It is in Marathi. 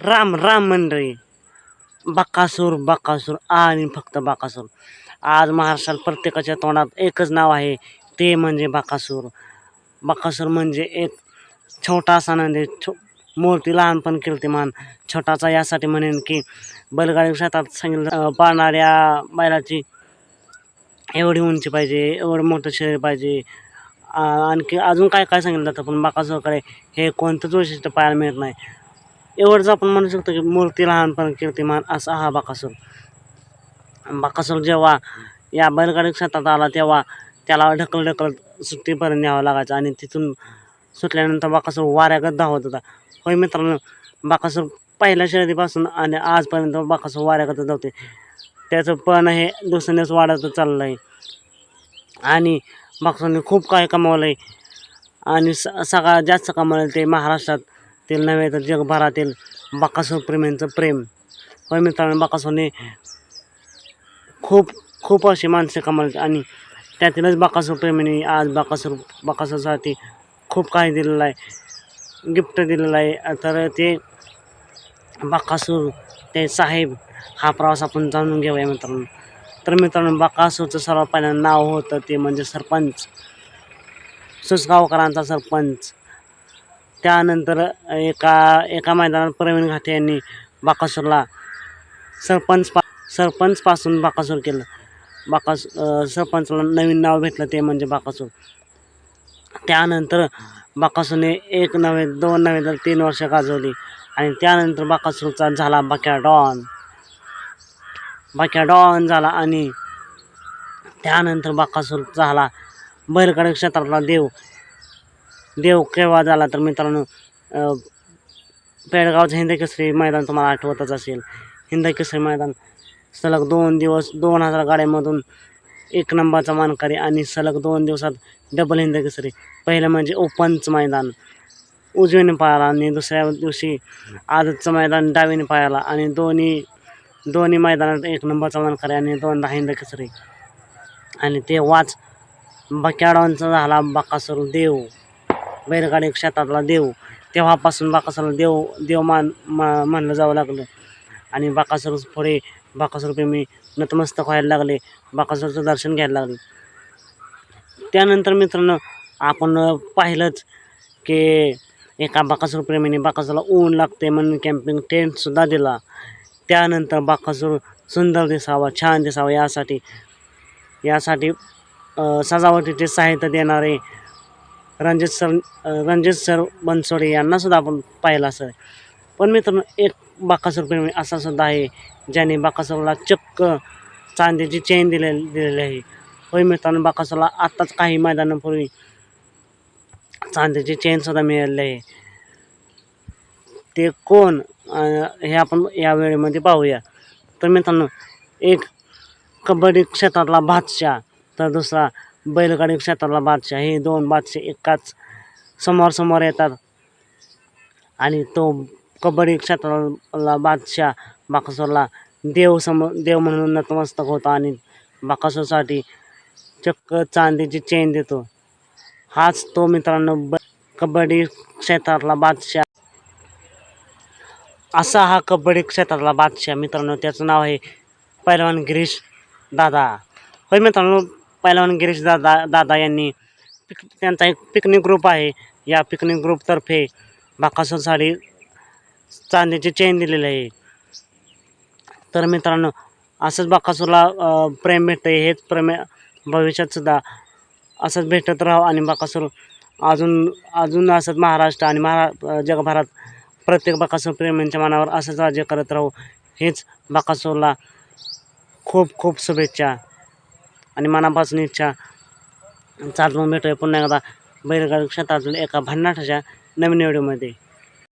राम राम मंडळी. बकासूर बकासूर आणि फक्त बकासूर. आज महाराष्ट्रात प्रत्येकाच्या तोंडात एकच नाव आहे, ते म्हणजे बकासूर. बकासूर म्हणजे एक छोटासा नंदी, मूर्ती लहानपण कीर्तिमान. छोटाचा यासाठी म्हणेन की बैलगाडी क्षेत्रात सांगितलं पाळणाऱ्या बैलाची एवढी उंची पाहिजे, एवढं मोठं शरीर पाहिजे. आणखी अजून काय काय सांगितलं जातं, पण बकासूरकडे हे कोणतंच वैशिष्ट्य पाहायला मिळत नाही. एवढंच आपण म्हणू शकतो की मूर्ती लहानपण कीर्तिमान असा हा बकासूर. बकासूर जेव्हा या बैलगाडी क्षेत्रात आला तेव्हा त्याला ढकलत सुट्टीपर्यंत न्यावं लागायचं आणि तिथून सुटल्यानंतर बकासूर वाऱ्यागत धावत होता. होय मित्रांनो, बकासूर पहिल्या शर्यतीपासून आणि आजपर्यंत बकासूर वाऱ्यागत धावते. त्याचं पण हे दिवसेंदिवस वाढतच चाललं आहे आणि बकासूरने खूप काही कमावलं आहे आणि सगळ्यात जास्त कमावलं ते महाराष्ट्रातील नव्हे तर जगभरातील बकासूर प्रेमींचं प्रेम. होय मित्रांनो, बकासूरने खूप खूप अशी माणसे कमावली आणि त्यातीलच बकासूर प्रेमींनी आज बकासूरसाठी खूप काही दिलेलं आहे, गिफ्ट दिलेलं आहे. तर ते बकासूर ते साहेब हा प्रवास आपण जाणून घेऊया मित्रांनो. तर मित्रांनो, बकासूरचं सर्वात पहिल्यांदा नाव होतं ते म्हणजे सरपंच, सुसगावकरांचा सरपंच. त्यानंतर एका मैदानात प्रवीण घाटे यांनी बकासूरला सरपंचपासून बकासूर केलं. सरपंचला नवीन नाव भेटलं ते म्हणजे बकासूर. त्यानंतर बकासूरने एक नव्हे, दोन नव्हे तर 3 वर्ष गाजवली आणि त्यानंतर बकासूरचा झाला बक्या डॉन झाला आणि त्यानंतर बकासूर झाला बैलगाडी क्षेत्रातला देव केव्हा झाला तर मित्रांनो, पेडगावचं हिंदकेसरी मैदान तुम्हाला आठवतच असेल. हिंदकेसरी मैदान सलग 2 दिवस 2000 गाड्यांमधून 1 नंबरचा मानकरी आणि सलग 2 दिवसात डबल हिंदकेसरी. पहिलं म्हणजे ओपनचं मैदान उजवीने पाहायला आणि दुसऱ्या दिवशी आजचं मैदान डावीने पाहायला आणि दोन्ही मैदानात 1 नंबरचा मानकरी आणि 2दा हिंदकेसरी. आणि तेव्हाच बक्याडॉनचा झाला बकासूर देव, बैलगाडी क्षेत्रातला देव. तेव्हापासून बकासूरला देव म्हणलं जावं लागलं आणि बकासूर पुढे बकासूर प्रेमी नतमस्तक व्हायला लागले, बकासूरचं दर्शन घ्यायला लागले. त्यानंतर मित्रांनो, आपण पाहिलंच की एका बकासूर प्रेमीने बकासूरला ऊन लागते म्हणून कॅम्पिंग टेंटसुद्धा दिला. त्यानंतर बकासूर सुंदर दिसावा, छान दिसावा यासाठी सजावटीचे साहित्य देणारे रणजित सर बनसोडे यांनासुद्धा आपण पाहिलं असेल. पण मित्रांनो, एक बकासूर प्रेमी असा सुद्धा आहे ज्याने बकासूरला चक्क चांदीची चेन दिलेली आहे. होय मित्रांनो, बकासूरला आत्ताच काही मैदानापूर्वी चांदीची चेनसुद्धा मिळालेली आहे. ते कोण हे आपण या वेळेमध्ये पाहूया. तर मित्रांनो, एक कबड्डी क्षेत्रातला बादशाह तर दुसरा बैलगाडी क्षेत्रातला बादशाह, हे 2 बादशाह एकाच समोर येतात आणि तो कबड्डी क्षेत्रातला बादशाह बकासूरला देव म्हणून नतमस्तक होतो आणि बकासूरसाठी चक्क चांदीची चेन देतो. हाच तो मित्रांनो कबड्डी क्षेत्रातला बादशाह. असा हा कबड्डी क्षेत्रातला बादशाह मित्रांनो, त्याचं नाव आहे पैलवान गिरीश दादा. होय मित्रांनो, पैलवान गिरीश दादा यांनी त्यांचा एक पिकनिक ग्रुप आहे. या पिकनिक ग्रुपतर्फे बकासूरसाठी चांदीची चेन दिलेली आहे. तर मित्रांनो, असंच बकासूरला प्रेम भेटतं, हेच प्रेम भविष्यात सुद्धा असंच भेटत राहावं आणि बकासूर अजून असंच महाराष्ट्र आणि जगभरात प्रत्येक बकासूर प्रेमींच्या मनावर असंच राज्य करत राहू, हेच बकासूरला खूप खूप शुभेच्छा आणि मनापासून इच्छा. चालून भेटूया पुन्हा एकदा बैलगाडी क्षेत्रातील एका भन्नाट अशा नवीन व्हिडिओमध्ये.